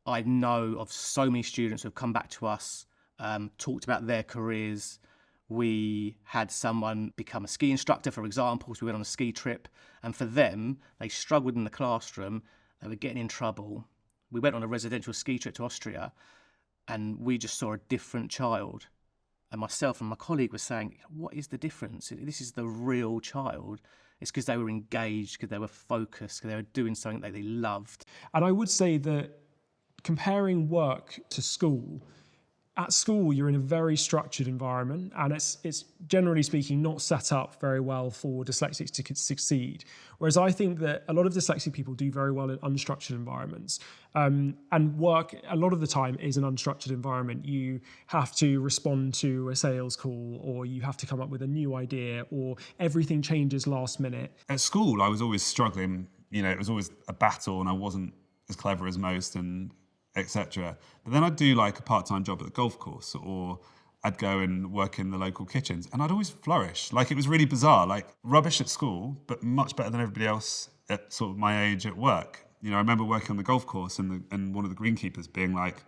I know of so many students who have come back to us, talked about their careers. We had someone become a ski instructor, for example, so we went on a ski trip, and for them, they struggled in the classroom, they were getting in trouble. We went on a residential ski trip to Austria, and we just saw a different child. And myself and my colleague were saying, what is the difference? This is the real child. It's because they were engaged, because they were focused, because they were doing something that they loved. And I would say that comparing work to school, at school you're in a very structured environment, and it's generally speaking not set up very well for dyslexics to succeed. Whereas I think that a lot of dyslexic people do very well in unstructured environments. And work, a lot of the time, is an unstructured environment. You have to respond to a sales call, or you have to come up with a new idea, or everything changes last minute. At school, I was always struggling. It was always a battle, and I wasn't as clever as most, and etc. But then I'd do like a part-time job at the golf course, or I'd go and work in the local kitchens, and I'd always flourish. Like, it was really bizarre, like rubbish at school, but much better than everybody else at sort of my age at work. I remember working on the golf course and one of the greenkeepers being like,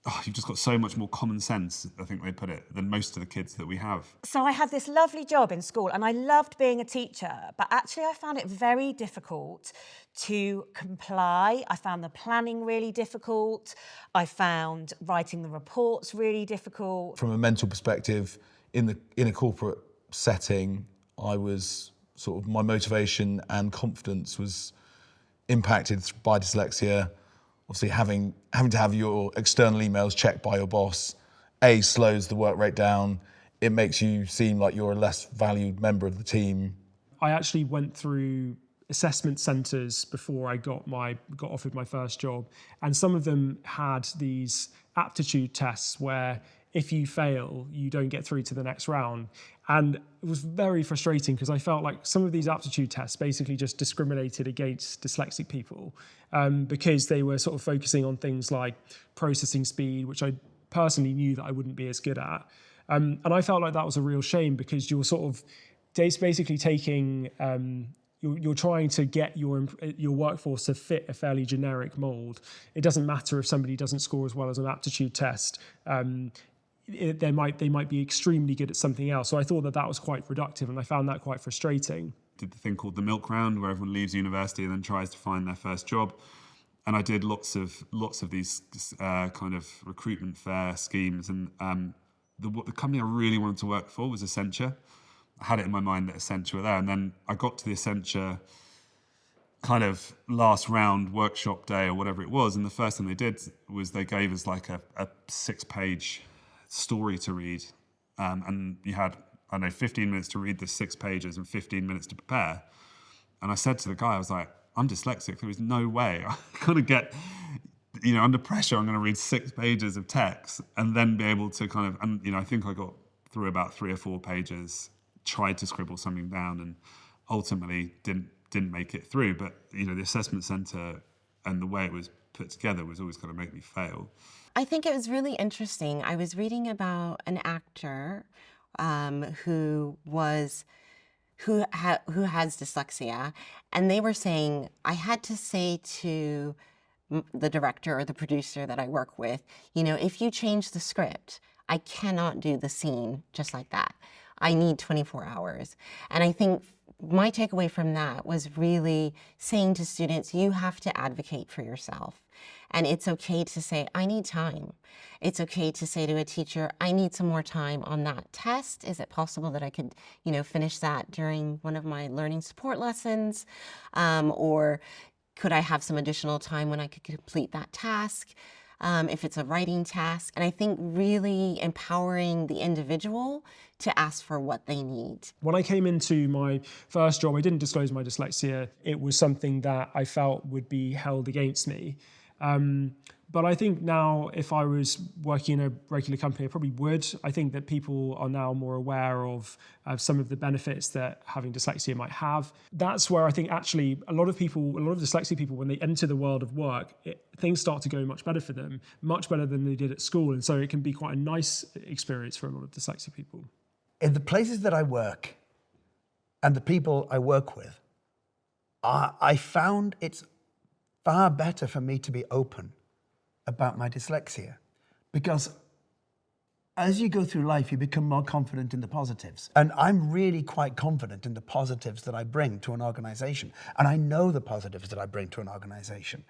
oh, you've just got so much more common sense, I think they put it, than most of the kids that we have. So I had this lovely job in school and I loved being a teacher, but actually I found it very difficult to comply. I found the planning really difficult. I found writing the reports really difficult. From a mental perspective, in a corporate setting, I was sort of, my motivation and confidence was impacted by dyslexia. Obviously, having to have your external emails checked by your boss, slows the work rate down. It makes you seem like you're a less valued member of the team. I actually went through assessment centres before I got offered my first job, and some of them had these aptitude tests where if you fail, you don't get through to the next round. And it was very frustrating because I felt like some of these aptitude tests basically just discriminated against dyslexic people because they were sort of focusing on things like processing speed, which I personally knew that I wouldn't be as good at. And I felt like that was a real shame because you're sort of basically taking, you're trying to get your workforce to fit a fairly generic mold. It doesn't matter if somebody doesn't score as well as an aptitude test. They might be extremely good at something else. So I thought that was quite reductive, and I found that quite frustrating. Did the thing called the milk round, where everyone leaves university and then tries to find their first job. And I did lots of these kind of recruitment fair schemes. And the company I really wanted to work for was Accenture. I had it in my mind that Accenture were there. And then I got to the Accenture kind of last round workshop day or whatever it was. And the first thing they did was they gave us like a 6-page story to read. And you had, 15 minutes to read the 6 pages and 15 minutes to prepare. And I said to the guy, I was like, I'm dyslexic. There is no way I'm going to get, under pressure, I'm going to read 6 pages of text and then be able to kind of, and, I think I got through about 3 or 4 pages, tried to scribble something down and ultimately didn't make it through. But, the assessment centre and the way it was put together was always going to make me fail. I think it was really interesting. I was reading about an actor who has dyslexia, and they were saying, I had to say to the director or the producer that I work with, if you change the script, I cannot do the scene just like that. I need 24 hours. And I think my takeaway from that was really saying to students, you have to advocate for yourself. And it's okay to say, I need time. It's okay to say to a teacher, I need some more time on that test. Is it possible that I could, finish that during one of my learning support lessons? Or could I have some additional time when I could complete that task? If it's a writing task. And I think really empowering the individual to ask for what they need. When I came into my first job, I didn't disclose my dyslexia. It was something that I felt would be held against me. But I think now, if I was working in a regular company, I probably would. I think that people are now more aware of some of the benefits that having dyslexia might have. That's where I think actually a lot of dyslexic people, when they enter the world of work, things start to go much better for them, much better than they did at school. And so it can be quite a nice experience for a lot of dyslexic people. In the places that I work and the people I work with, I found it's far better for me to be open about my dyslexia, because as you go through life, you become more confident in the positives. And I'm really quite confident in the positives that I bring to an organization. And I know the positives that I bring to an organization.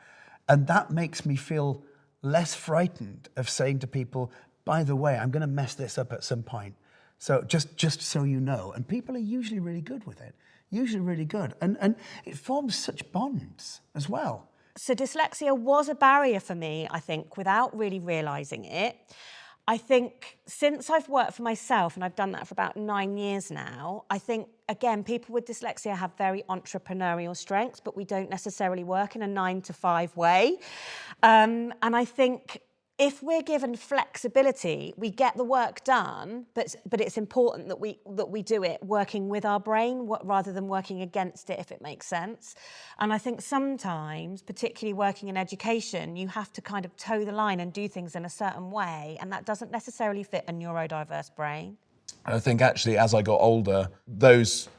And that makes me feel less frightened of saying to people, by the way, I'm going to mess this up at some point. So just so you know. And people are usually really good with it, usually really good. And it forms such bonds as well. So dyslexia was a barrier for me, I think, without really realising it. I think since I've worked for myself, and I've done that for about 9 years now, I think, again, people with dyslexia have very entrepreneurial strengths, but we don't necessarily work in a 9-to-5 way. And I think if we're given flexibility, we get the work done, but it's important that we do it working with our brain rather than working against it, if it makes sense. And I think sometimes, particularly working in education, you have to kind of toe the line and do things in a certain way, and that doesn't necessarily fit a neurodiverse brain. And I think actually, as I got older, those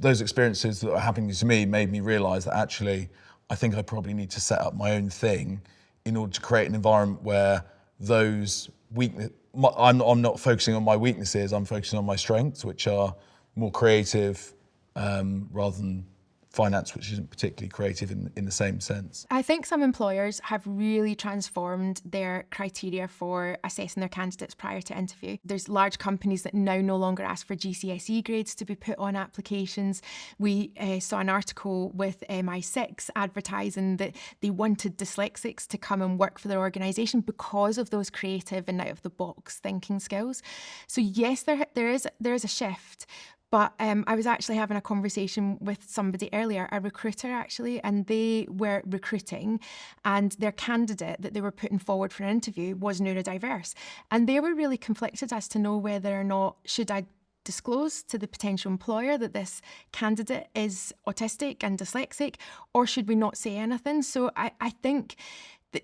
experiences that were happening to me made me realise that actually, I think I probably need to set up my own thing in order to create an environment where those I'm not focusing on my weaknesses, I'm focusing on my strengths, which are more creative rather than finance, which isn't particularly creative in the same sense. I think some employers have really transformed their criteria for assessing their candidates prior to interview. There's large companies that now no longer ask for GCSE grades to be put on applications. We saw an article with MI6 advertising that they wanted dyslexics to come and work for their organisation because of those creative and out-of-the-box thinking skills. So yes, there is a shift. But I was actually having a conversation with somebody earlier, a recruiter actually, and they were recruiting, and their candidate that they were putting forward for an interview was neurodiverse. And they were really conflicted as to know whether or not should I disclose to the potential employer that this candidate is autistic and dyslexic, or should we not say anything? So I think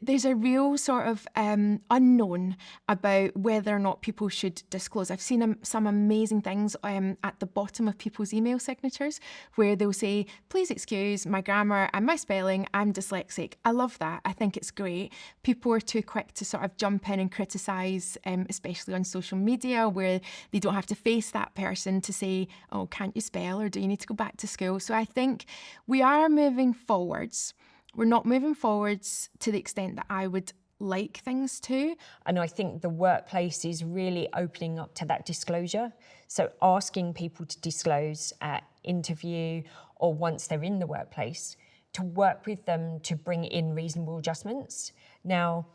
there's a real sort of unknown about whether or not people should disclose. I've seen some amazing things at the bottom of people's email signatures where they'll say, please excuse my grammar and my spelling, I'm dyslexic. I love that. I think it's great. People are too quick to sort of jump in and criticise, especially on social media, where they don't have to face that person to say, oh, can't you spell, or do you need to go back to school? So I think we are moving forwards. We're not moving forwards to the extent that I would like things to. And I think the workplace is really opening up to that disclosure. So asking people to disclose at interview or once they're in the workplace, to work with them to bring in reasonable adjustments. Now,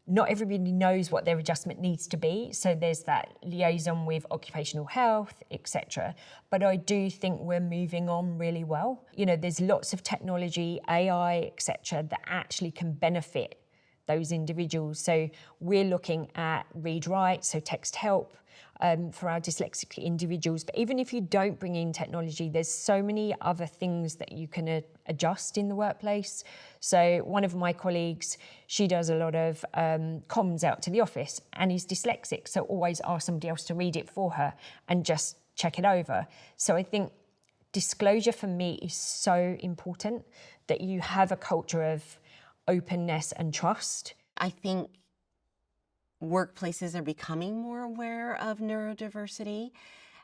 not everybody knows what their adjustment needs to be, so there's that liaison with occupational health, etc. But I do think we're moving on really well. You know, there's lots of technology, AI, etc., that actually can benefit those individuals. So we're looking at read-write, so text help, for our dyslexic individuals. But even if you don't bring in technology, there's so many other things that you can adjust in the workplace. So one of my colleagues, she does a lot of comms out to the office and is dyslexic, so always ask somebody else to read it for her and just check it over. So I think disclosure for me is so important, that you have a culture of openness and trust. I think workplaces are becoming more aware of neurodiversity,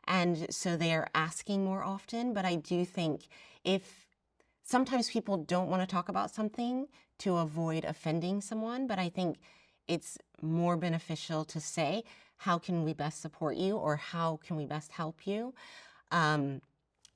and so they are asking more often. But I do think if sometimes people don't want to talk about something to avoid offending someone, but I think it's more beneficial to say, how can we best support you, or how can we best help you,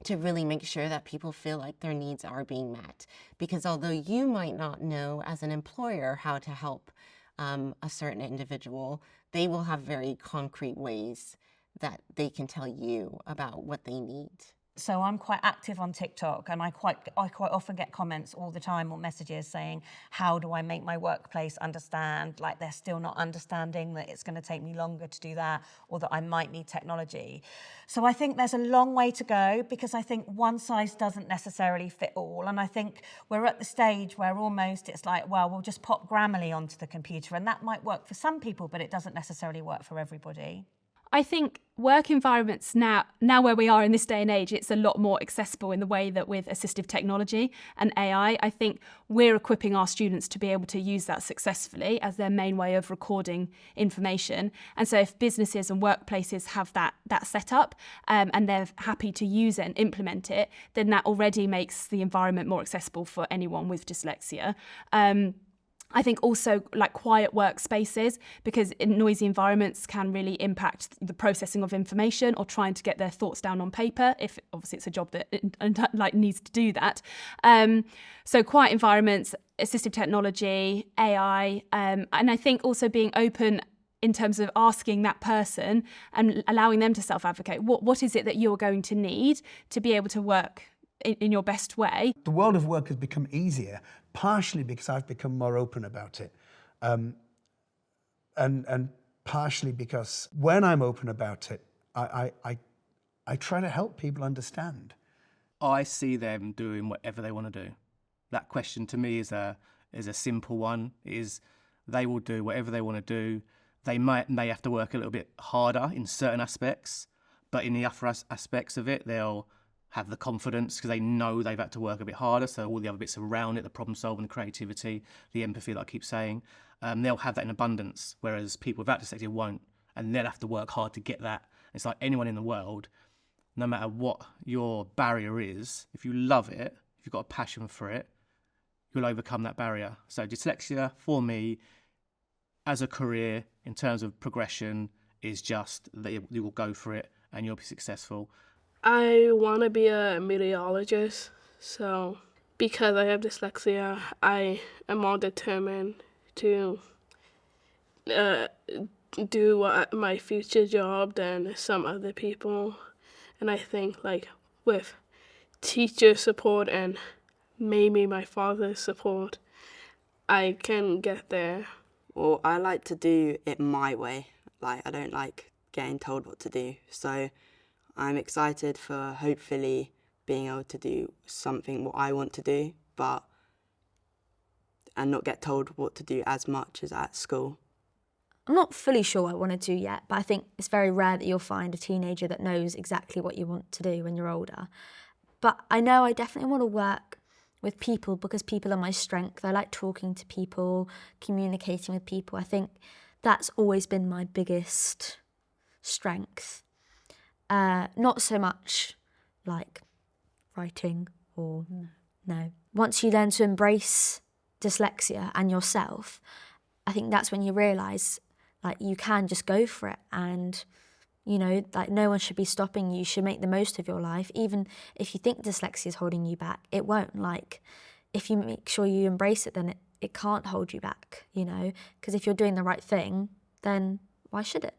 to really make sure that people feel like their needs are being met. Because although you might not know as an employer how to help a certain individual, they will have very concrete ways that they can tell you about what they need. So I'm quite active on TikTok, and I quite often get comments all the time or messages saying, how do I make my workplace understand, like they're still not understanding that it's going to take me longer to do that, or that I might need technology. So I think there's a long way to go, because I think one size doesn't necessarily fit all. And I think we're at the stage where almost it's like, well, we'll just pop Grammarly onto the computer, and that might work for some people, but it doesn't necessarily work for everybody. I think work environments now where we are in this day and age, it's a lot more accessible in the way that with assistive technology and AI, I think we're equipping our students to be able to use that successfully as their main way of recording information. And so if businesses and workplaces have that set up and they're happy to use it and implement it, then that already makes the environment more accessible for anyone with dyslexia. I think also like quiet workspaces, because noisy environments can really impact the processing of information or trying to get their thoughts down on paper, if obviously it's a job that like needs to do that. So quiet environments, assistive technology, AI, and I think also being open in terms of asking that person and allowing them to self-advocate. What is it that you're going to need to be able to work in your best way? The world of work has become easier, partially because I've become more open about it. And partially because when I'm open about it, I try to help people understand. I see them doing whatever they want to do. That question to me is a simple one, is they will do whatever they want to do. They may have to work a little bit harder in certain aspects, but in the other aspects of it, they'll have the confidence because they know they've had to work a bit harder. So all the other bits around it, the problem solving, the creativity, the empathy that I keep saying, they'll have that in abundance, whereas people without dyslexia won't, and they'll have to work hard to get that. It's like anyone in the world, no matter what your barrier is, if you love it, if you've got a passion for it, you'll overcome that barrier. So dyslexia, for me, as a career, in terms of progression, is just that you will go for it and you'll be successful. I want to be a meteorologist, so because I have dyslexia, I am more determined to do my future job than some other people. And I think like with teacher support and maybe my father's support, I can get there. Well, I like to do it my way. Like, I don't like getting told what to do. So I'm excited for hopefully being able to do something what I want to do, and not get told what to do as much as at school. I'm not fully sure what I want to do yet, but I think it's very rare that you'll find a teenager that knows exactly what you want to do when you're older. But I know I definitely want to work with people because people are my strength. I like talking to people, communicating with people. I think that's always been my biggest strength. Not so much like writing or no. Once you learn to embrace dyslexia and yourself, I think that's when you realise like you can just go for it, and you know, like no one should be stopping you. You should make the most of your life. Even if you think dyslexia is holding you back, it won't. Like if you make sure you embrace it, then it can't hold you back, you know, because if you're doing the right thing, then why should it?